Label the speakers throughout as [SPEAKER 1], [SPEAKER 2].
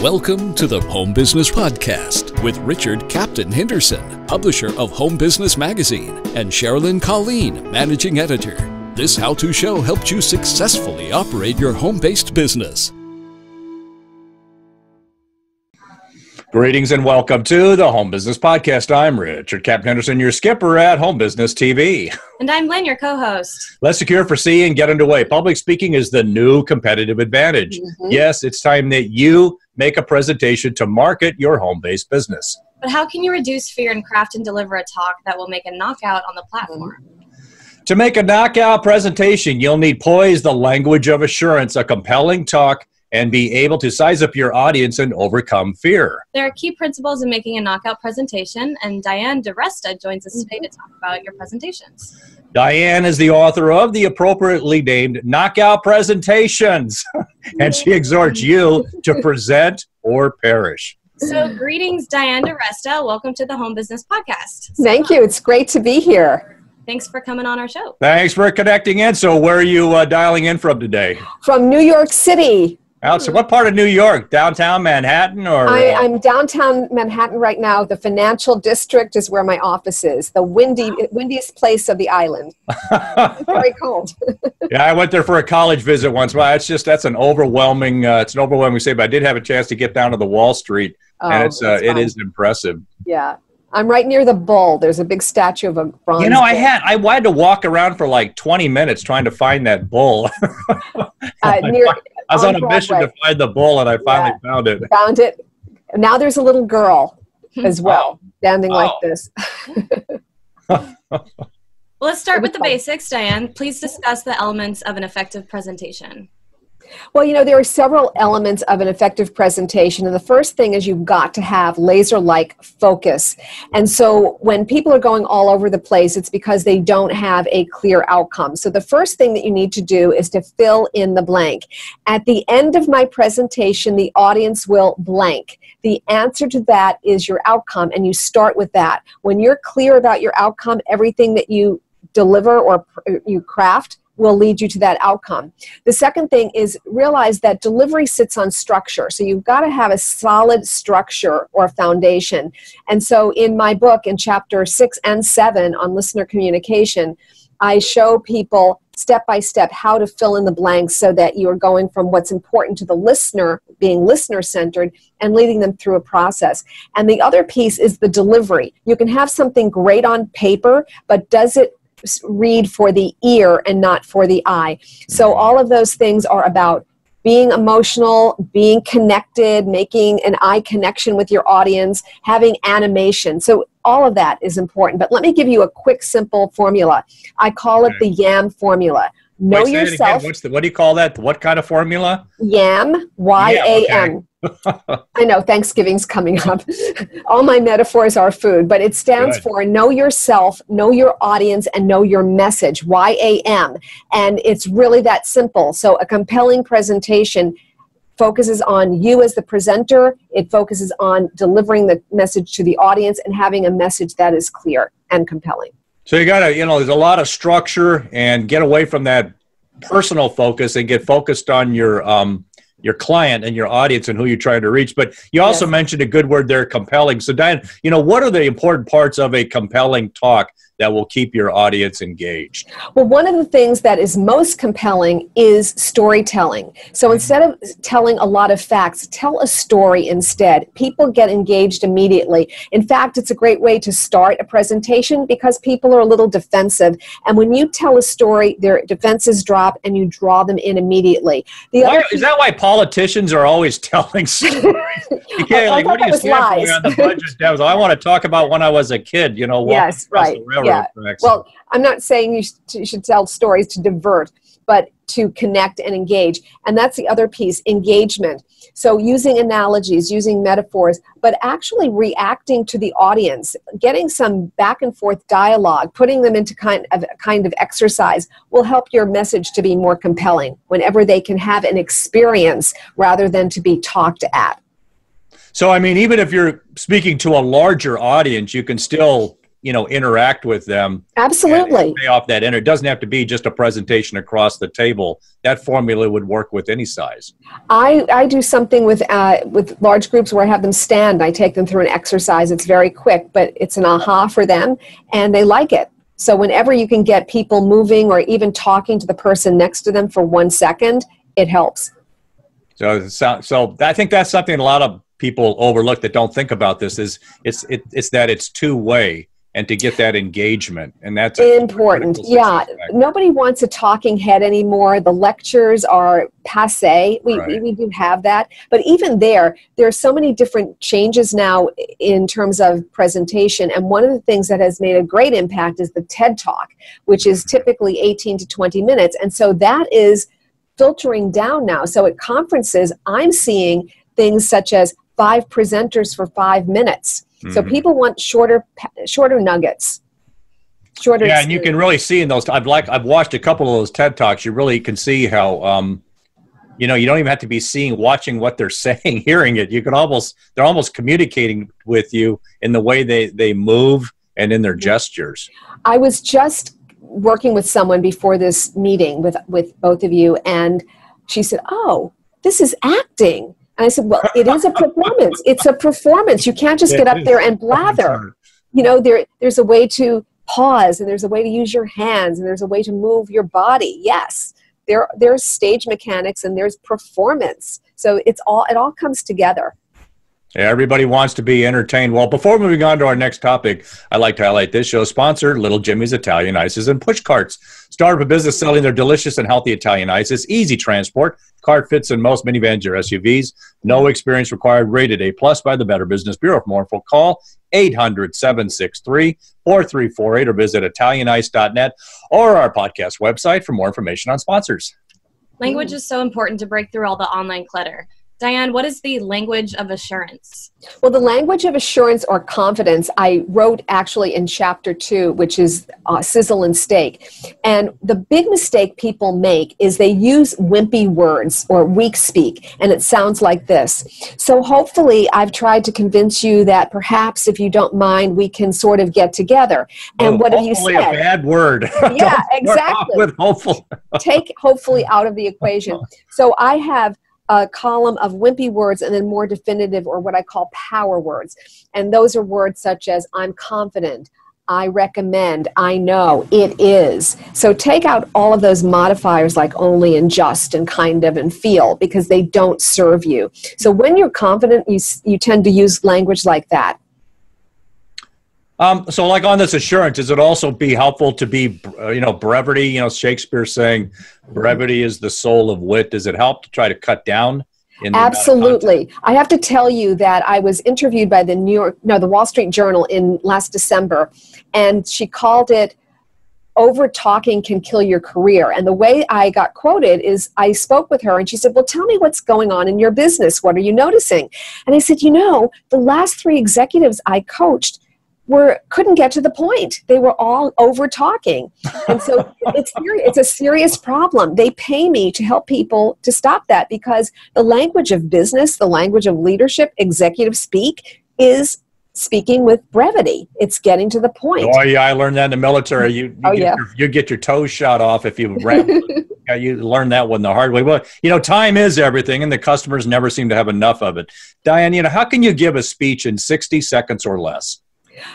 [SPEAKER 1] Welcome to the Home Business Podcast with Richard Captain Henderson, publisher of Home Business Magazine, and Sherilyn Colleen, managing editor. This how-to show helps you successfully operate your home-based business.
[SPEAKER 2] Greetings and welcome to the Home Business Podcast. I'm Richard Captain Henderson, your skipper at Home Business TV.
[SPEAKER 3] And I'm Lynn, your co-host.
[SPEAKER 2] Let's secure, foresee, and get underway. Public speaking is the new competitive advantage. Yes, it's time that you make a presentation to market your home-based business.
[SPEAKER 3] But how can you reduce fear and craft and deliver a talk that will make a knockout on the platform?
[SPEAKER 2] To make a knockout presentation, you'll need poise, the language of assurance, a compelling talk, and be able to size up your audience and overcome fear.
[SPEAKER 3] There are key principles in making a knockout presentation, and Diane DeResta joins us today to talk about your presentations.
[SPEAKER 2] Diane is the author of the appropriately named Knockout Presentations, and she exhorts you to present or perish.
[SPEAKER 3] So greetings, Diane DeResta. Welcome to the Home Business Podcast.
[SPEAKER 4] Thank you. It's great to be here.
[SPEAKER 3] Thanks for coming on our show.
[SPEAKER 2] Thanks for connecting in. So where are you dialing in from today?
[SPEAKER 4] From New York City.
[SPEAKER 2] So what part of New York? Downtown Manhattan? Or
[SPEAKER 4] I'm downtown Manhattan right now. The financial district is where my office is. The windiest place of the island. Very cold.
[SPEAKER 2] Yeah, I went there for a college visit once. Well, that's an overwhelming, it's an overwhelming say, but I did have a chance to get down to the Wall Street, and it is impressive.
[SPEAKER 4] Yeah. I'm right near the bull. There's a big statue of a bronze bull.
[SPEAKER 2] I had to walk around for like 20 minutes trying to find that bull. I was on a mission to find the bull, and I finally found it.
[SPEAKER 4] Found it. Now there's a little girl as well, standing like this.
[SPEAKER 3] Well, let's start with the basics, Diane. Please discuss the elements of an effective presentation.
[SPEAKER 4] Well, there are several elements of an effective presentation, and the first thing is you've got to have laser-like focus. And so when people are going all over the place, it's because they don't have a clear outcome. So the first thing that you need to do is to fill in the blank. At the end of my presentation, the audience will blank. The answer to that is your outcome, and you start with that. When you're clear about your outcome, everything that you deliver or you craft will lead you to that outcome. The second thing is realize that delivery sits on structure. So you've got to have a solid structure or foundation. And so in my book, in chapter 6 and 7 on listener communication, I show people step by step how to fill in the blanks so that you are going from what's important to the listener, being listener-centered, and leading them through a process. And the other piece is the delivery. You can have something great on paper, but does it read for the ear and not for the eye? So all of those things are about being emotional, being connected, making an eye connection with your audience, having animation. So all of that is important. But let me give you a quick, simple formula. I call it the YAM formula. Know yourself.
[SPEAKER 2] What do you call that? What kind of formula?
[SPEAKER 4] YAM, Y-A-M.
[SPEAKER 2] Okay.
[SPEAKER 4] I know Thanksgiving's coming up. All my metaphors are food, but it stands for know yourself, know your audience, and know your message, YAM. And it's really that simple. So a compelling presentation focuses on you as the presenter. It focuses on delivering the message to the audience and having a message that is clear and compelling.
[SPEAKER 2] So you got to, there's a lot of structure, and get away from that personal focus and get focused on your client and your audience and who you're trying to reach. But you also mentioned a good word there, compelling. So Diane, what are the important parts of a compelling talk that will keep your audience engaged?
[SPEAKER 4] Well, one of the things that is most compelling is storytelling. So instead of telling a lot of facts, tell a story instead. People get engaged immediately. In fact, it's a great way to start a presentation because people are a little defensive. And when you tell a story, their defenses drop and you draw them in immediately.
[SPEAKER 2] Is that why politicians are always telling stories? What do you stand for on the budget devils? I want to talk about when I was a kid,
[SPEAKER 4] Yes, right. Yeah. Well, I'm not saying you should tell stories to divert, but to connect and engage. And that's the other piece, engagement. So using analogies, using metaphors, but actually reacting to the audience, getting some back and forth dialogue, putting them into kind of exercise will help your message to be more compelling whenever they can have an experience rather than to be talked at.
[SPEAKER 2] So, even if you're speaking to a larger audience, you can still interact with them.
[SPEAKER 4] Absolutely.
[SPEAKER 2] And pay off that energy. It doesn't have to be just a presentation across the table. That formula would work with any size.
[SPEAKER 4] I do something with large groups where I have them stand. I take them through an exercise. It's very quick, but it's an aha for them, and they like it. So whenever you can get people moving or even talking to the person next to them for 1 second, it helps.
[SPEAKER 2] So I think that's something a lot of people overlook that don't think about this is it's that it's two-way. And to get that engagement, and that's
[SPEAKER 4] important. Yeah, nobody wants a talking head anymore. The lectures are passé. We do have that, but even there are so many different changes now in terms of presentation. And one of the things that has made a great impact is the TED Talk, which is typically 18 to 20 minutes, and so that is filtering down now. So at conferences, I'm seeing things such as 5 presenters for 5 minutes. So people want shorter nuggets.
[SPEAKER 2] Yeah, and you can really see in those. I've watched a couple of those TED Talks. You really can see how you don't even have to be watching what they're saying, hearing it. They're almost communicating with you in the way they move and in their gestures.
[SPEAKER 4] I was just working with someone before this meeting with both of you, and she said, "Oh, this is acting." And I said, well, it is a performance. It's a performance. You can't just get up there and blather. There's a way to pause, and there's a way to use your hands, and there's a way to move your body. Yes, there's stage mechanics and there's performance. So it all comes together.
[SPEAKER 2] Yeah, everybody wants to be entertained. Well, before moving on to our next topic, I'd like to highlight this show's sponsor, Little Jimmy's Italian Ices and Push Carts. Start up a business selling their delicious and healthy Italian ices. Easy transport. Cart fits in most minivans or SUVs. No experience required. Rated A+ by the Better Business Bureau. For more info, call 800-763-4348 or visit ItalianIce.net or our podcast website for more information on sponsors.
[SPEAKER 3] Language is so important to break through all the online clutter. Diane, what is the language of assurance?
[SPEAKER 4] Well, the language of assurance or confidence, I wrote actually in chapter 2, which is sizzle and steak. And the big mistake people make is they use wimpy words or weak speak, and it sounds like this. So hopefully I've tried to convince you that perhaps if you don't mind, we can sort of get together. And what have you said?
[SPEAKER 2] Hopefully a bad word.
[SPEAKER 4] Yeah, exactly.
[SPEAKER 2] With hopeful.
[SPEAKER 4] Take hopefully out of the equation. So I have a column of wimpy words and then more definitive or what I call power words. And those are words such as I'm confident, I recommend, I know, it is. So take out all of those modifiers like only and just and kind of and feel because they don't serve you. So when you're confident, you tend to use language like that.
[SPEAKER 2] So like on this assurance, does it also be helpful to be, brevity, Shakespeare saying brevity is the soul of wit. Does it help to try to cut down?
[SPEAKER 4] Absolutely. I have to tell you that I was interviewed by the Wall Street Journal in last December, and she called it over talking can kill your career. And the way I got quoted is I spoke with her and she said, well, tell me what's going on in your business. What are you noticing? And I said, the last 3 executives I coached couldn't get to the point. They were all over talking. And so it's a serious problem. They pay me to help people to stop that because the language of business, the language of leadership, executive speak is speaking with brevity. It's getting to the point.
[SPEAKER 2] Oh yeah, I learned that in the military. You get your toes shot off if you ramble. You learn that one the hard way. Well, time is everything, and the customers never seem to have enough of it. Diane, how can you give a speech in 60 seconds or less?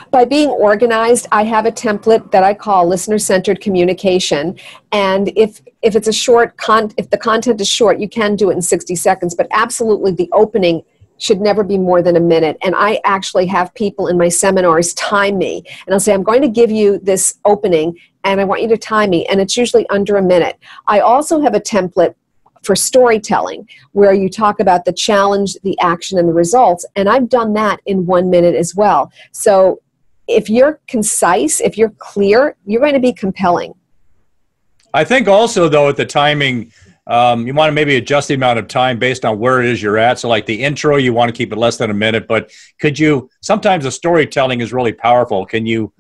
[SPEAKER 4] By being organized, I have a template that I call listener-centered communication. And if it's if the content is short, you can do it in 60 seconds. But absolutely, the opening should never be more than a minute. And I actually have people in my seminars time me. And I'll say, I'm going to give you this opening, and I want you to time me. And it's usually under a minute. I also have a template for storytelling, where you talk about the challenge, the action, and the results. And I've done that in 1 minute as well. So if you're concise, if you're clear, you're going to be compelling.
[SPEAKER 2] I think also, though, at the timing, you want to maybe adjust the amount of time based on where it is you're at. So like the intro, you want to keep it less than a minute, but sometimes the storytelling is really powerful. Can you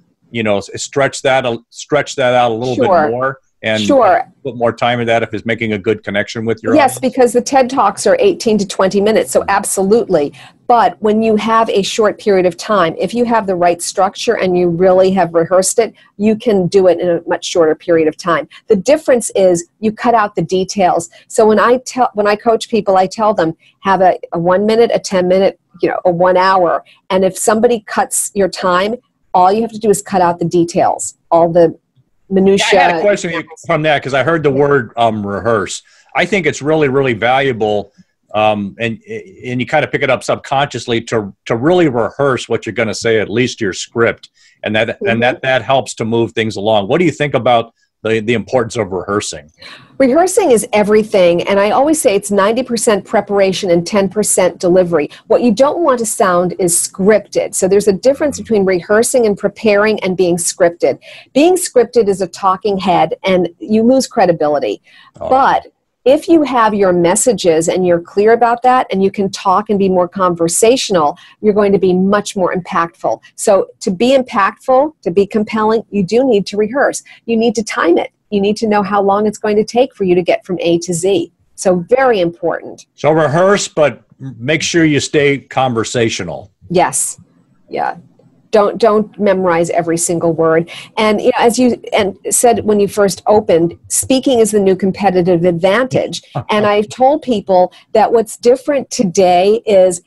[SPEAKER 2] stretch that out a little bit more? and
[SPEAKER 4] sure,
[SPEAKER 2] put more time in that if it's making a good connection with your
[SPEAKER 4] yes,
[SPEAKER 2] audience?
[SPEAKER 4] because the TED Talks are 18 to 20 minutes, so absolutely. But when you have a short period of time, if you have the right structure and you really have rehearsed it, you can do it in a much shorter period of time. The difference is you cut out the details. So when I coach people, I tell them have a 1 minute, a 10 minute, a 1 hour. And if somebody cuts your time, all you have to do is cut out the details, all the minutiae.
[SPEAKER 2] I had a question from that because I heard the word rehearse. I think it's really, really valuable, and you kind of pick it up subconsciously to really rehearse what you're going to say, at least your script, and that helps to move things along. What do you think about the importance of rehearsing?
[SPEAKER 4] Rehearsing is everything, and I always say it's 90% preparation and 10% delivery. What you don't want to sound is scripted. So there's a difference between rehearsing and preparing and being scripted. Being scripted is a talking head, and you lose credibility.
[SPEAKER 2] Oh.
[SPEAKER 4] But if you have your messages and you're clear about that and you can talk and be more conversational, you're going to be much more impactful. So to be impactful, to be compelling, you do need to rehearse. You need to time it. You need to know how long it's going to take for you to get from A to Z. So very important.
[SPEAKER 2] So rehearse, but make sure you stay conversational.
[SPEAKER 4] Yes. Yeah. Don't memorize every single word. And as you said when you first opened, speaking is the new competitive advantage. And I've told people that what's different today is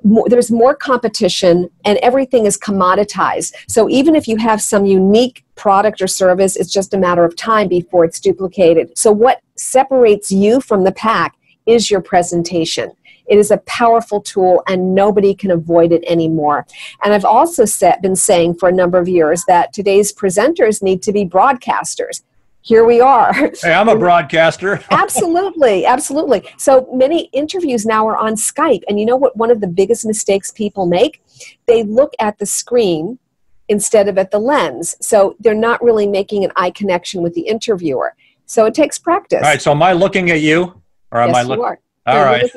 [SPEAKER 4] there's more competition and everything is commoditized. So even if you have some unique product or service, it's just a matter of time before it's duplicated. So what separates you from the pack is your presentation. It is a powerful tool and nobody can avoid it anymore. And I've also been saying for a number of years that today's presenters need to be broadcasters. Here we are.
[SPEAKER 2] Hey, I'm a broadcaster.
[SPEAKER 4] Absolutely, absolutely. So many interviews now are on Skype. And you know what one of the biggest mistakes people make? They look at the screen instead of at the lens. So they're not really making an eye connection with the interviewer. So it takes practice.
[SPEAKER 2] All right, so am I looking at you? Or am
[SPEAKER 4] Yes,
[SPEAKER 2] I looking?
[SPEAKER 4] you are.
[SPEAKER 2] All right.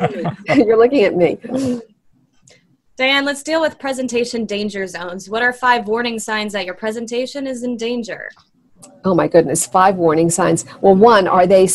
[SPEAKER 4] You're looking at me.
[SPEAKER 3] Diane, let's deal with presentation danger zones. What are 5 warning signs that your presentation is in danger?
[SPEAKER 4] Oh my goodness, 5 warning signs. Well, one, are they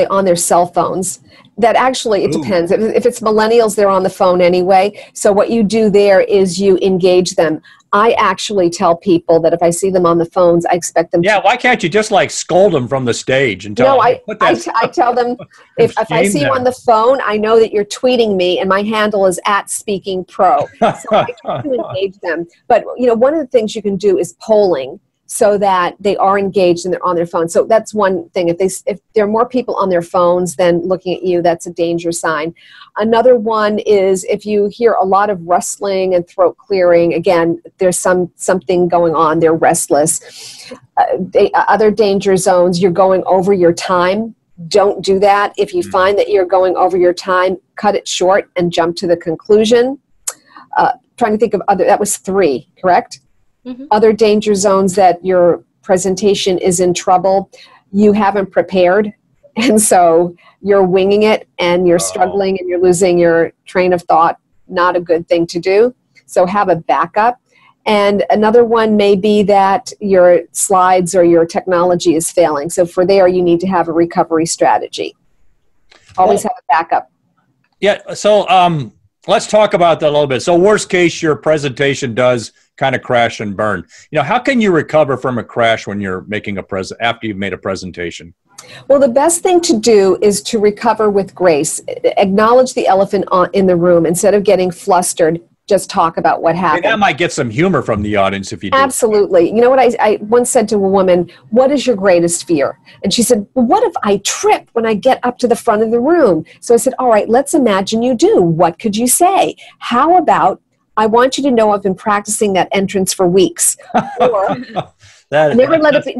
[SPEAKER 4] on their cell phones? That actually, it depends. If it's millennials, they're on the phone anyway. So what you do there is you engage them. I actually tell people that if I see them on the phones, I expect them
[SPEAKER 2] why can't you just scold them from the stage and tell them?
[SPEAKER 4] No, I tell them, if I see you on the phone, I know that you're tweeting me and my handle is @SpeakingPro. So I try to engage them. But, one of the things you can do is polling, so that they are engaged and they're on their phone. So that's one thing. If there are more people on their phones than looking at you, that's a danger sign. Another one is if you hear a lot of rustling and throat clearing, again, there's something going on. They're restless. Other danger zones, you're going over your time. Don't do that. If you find that you're going over your time, cut it short and jump to the conclusion. Trying to think of that was 3, correct? Mm-hmm. Other danger zones that your presentation is in trouble, you haven't prepared, and so you're winging it and you're struggling and you're losing your train of thought. Not a good thing to do. So have a backup. And another one may be that your slides or your technology is failing. So for there, you need to have a recovery strategy. Always have a backup.
[SPEAKER 2] Yeah, so let's talk about that a little bit. So worst case, your presentation does kind of crash and burn. How can you recover from a crash when you're making after you've made a presentation?
[SPEAKER 4] Well, the best thing to do is to recover with grace. Acknowledge the elephant in the room. Instead of getting flustered, just talk about what happened.
[SPEAKER 2] That might get some humor from the audience if you do.
[SPEAKER 4] Absolutely. You know what I once said to a woman, what is your greatest fear? And she said, well, what if I trip when I get up to the front of the room? So I said, all right, let's imagine you do. What could you say? How about, I want you to know I've been practicing that entrance for weeks. Or never let it be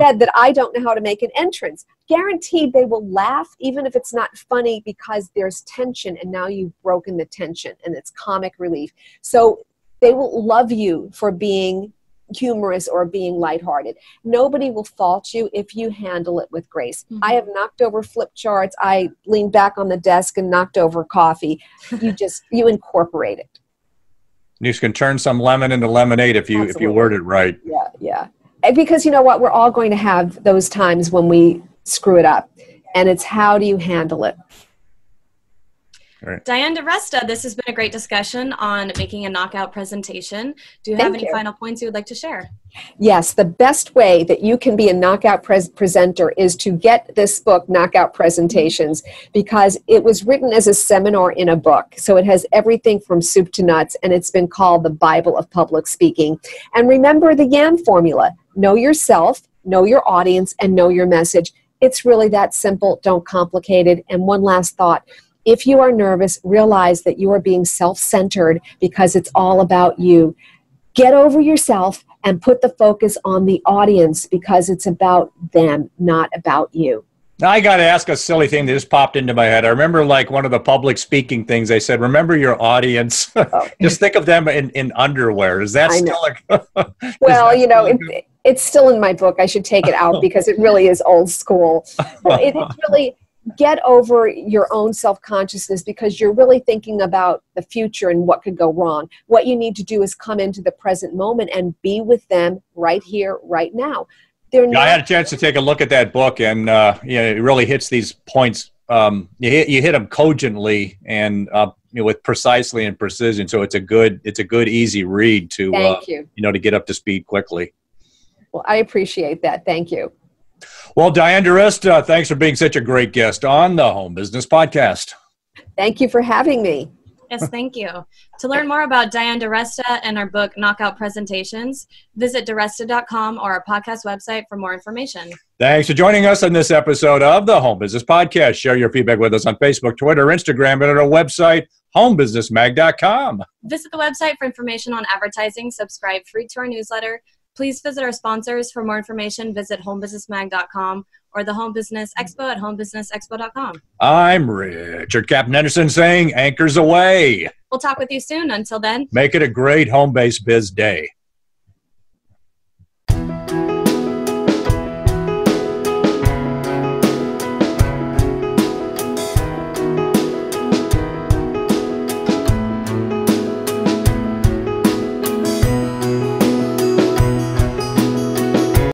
[SPEAKER 4] said that I don't know how to make an entrance. Guaranteed they will laugh, even if it's not funny, because there's tension and now you've broken the tension and it's comic relief. So they will love you for being humorous or being lighthearted. Nobody will fault you if you handle it with grace. Mm-hmm. I have knocked over flip charts. I leaned back on the desk and knocked over coffee. You incorporate it.
[SPEAKER 2] You can turn some lemon into lemonade if you word it right.
[SPEAKER 4] Yeah. Because you know what? We're all going to have those times when we screw it up. And it's how do you handle it?
[SPEAKER 3] Right. Diane DiResta, this has been a great discussion on making a knockout presentation. Do you have any final points you would like to share?
[SPEAKER 4] Yes, the best way that you can be a knockout presenter is to get this book, Knockout Presentations, because it was written as a seminar in a book. So it has everything from soup to nuts, and it's been called the Bible of Public Speaking. And remember the YAM formula. Know yourself, know your audience, and know your message. It's really that simple. Don't complicate it. And one last thought. If you are nervous, realize that you are being self-centered because it's all about you. Get over yourself and put the focus on the audience because it's about them, not about you.
[SPEAKER 2] Now, I got to ask a silly thing that just popped into my head. I remember like one of the public speaking things they said, remember your audience. Just think of them in underwear. Is that still a...
[SPEAKER 4] Well, you know, it's still in my book. I should take it out because it really is old school. But it's really... Get over your own self-consciousness because you're really thinking about the future and what could go wrong. What you need to do is come into the present moment and be with them right here, right now.
[SPEAKER 2] I had a chance to take a look at that book, and it really hits these points. You hit them cogently and with precisely and precision. So it's a good, easy read to to get up to speed quickly.
[SPEAKER 4] Well, I appreciate that. Thank you.
[SPEAKER 2] Well, Diane DiResta, thanks for being such a great guest on the Home Business Podcast.
[SPEAKER 4] Thank you for having me.
[SPEAKER 3] Yes, thank you. To learn more about Diane DiResta and our book, Knockout Presentations, visit diresta.com or our podcast website for more information.
[SPEAKER 2] Thanks for joining us on this episode of the Home Business Podcast. Share your feedback with us on Facebook, Twitter, Instagram, and at our website, homebusinessmag.com.
[SPEAKER 3] Visit the website for information on advertising. Subscribe free to our newsletter. Please visit our sponsors. For more information, visit homebusinessmag.com or the Home Business Expo at homebusinessexpo.com.
[SPEAKER 2] I'm Richard Captain Henderson saying anchors away.
[SPEAKER 3] We'll talk with you soon. Until then,
[SPEAKER 2] make it a great home-based biz day.